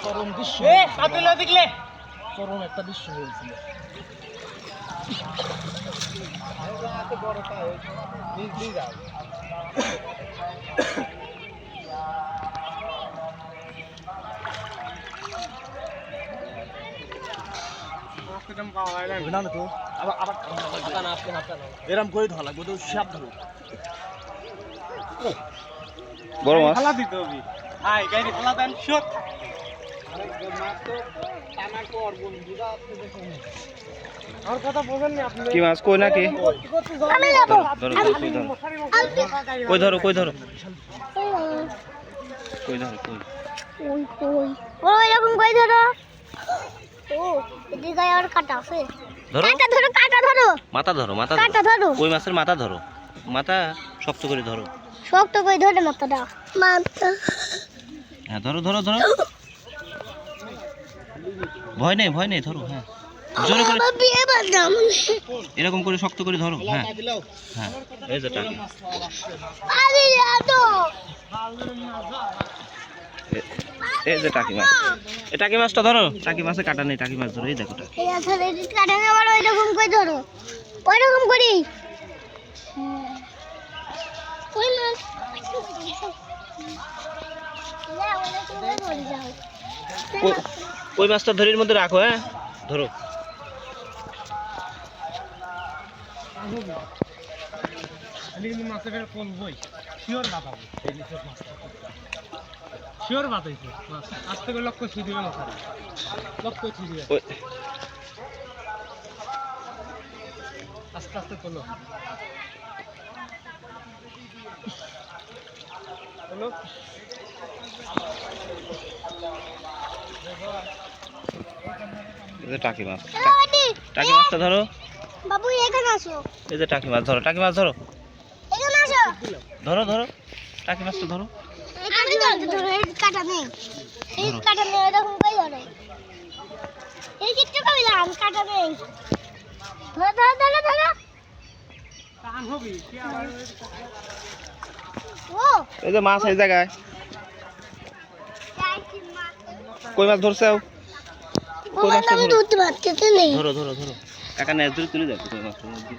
চরম দৃশ্য দেখলে চরম একটা দৃশ্য হয়েছিল। এরম করে ধরা লাগবে তো সাপ ধরো বড় মাছ খেলা দিতে হবে আয় গাড়ি খেলা দেন শোট আর কথা বলেন না আপনি কি মাছ কই নাকি আমি যাব ধরো কই ধরো কই ধরো কই ধরো কই ওই কই ওই রকম কই ধরো ও এদিকে আর কাটা আছে ধরো কাটা ধরো মাথা ধরো মাথা কাটা ধরো ধরো কই মাছের মাথা ধরো মাথা শক্ত করে ধরো শক্ত কই ধরে মাথাটা হ্যাঁ ধরো ধরো ধরো ভয় নেই ধরো হ্যাঁ জোরে করে বিয়ে বাঁধলাম এরকম করে শক্ত করে ধরো হ্যাঁ হ্যাঁ এই যে টাকি আরে এত এই যে টাকি মাছ এই টাকি মাছটা ধরো টাকি মাছে কাটা নেই টাকি মাছ ধরো এই দেখো টাকি এই আসলে কাটা না বড় ওই রকম কই ধরো ওই রকম করি কই মাছ ওই মাছটা ধরির মধ্যে রাখো হ্যাঁ ধরো মাছের কোন বই শিওর বাতাবো শিওর বাতাইছে আস্তে করে লক্ষ্য ছিড়িবে না লক্ষ্য ছিড়িবে আস্তে আস্তে তোলো হলো এই যে টাকি মাছ টাকি মাছটা ধরো বাবু এখানে আসো এই যে টাকি মাছ ধরো টাকি মাছ ধরো এখানে আসো ধরো ধরো টাকি মাছটা ধরো আমি ধরো এই কাটা নেই এই কাটা নেই এরকম কই ধরে এই কিচ্ছু কই না আমি কাটা নেই ধরো ধরো ধরো ধরো কান হবি কি আবার ও এই যে মাছ এই জায়গায় কই মাছ ধরছাও কই মাছটা আমি ধরো ধরতে পারতেছি নেই ধরো ধরো ধরো একা নেজ ধরে তুলে যাবে কই মাছটা মাছ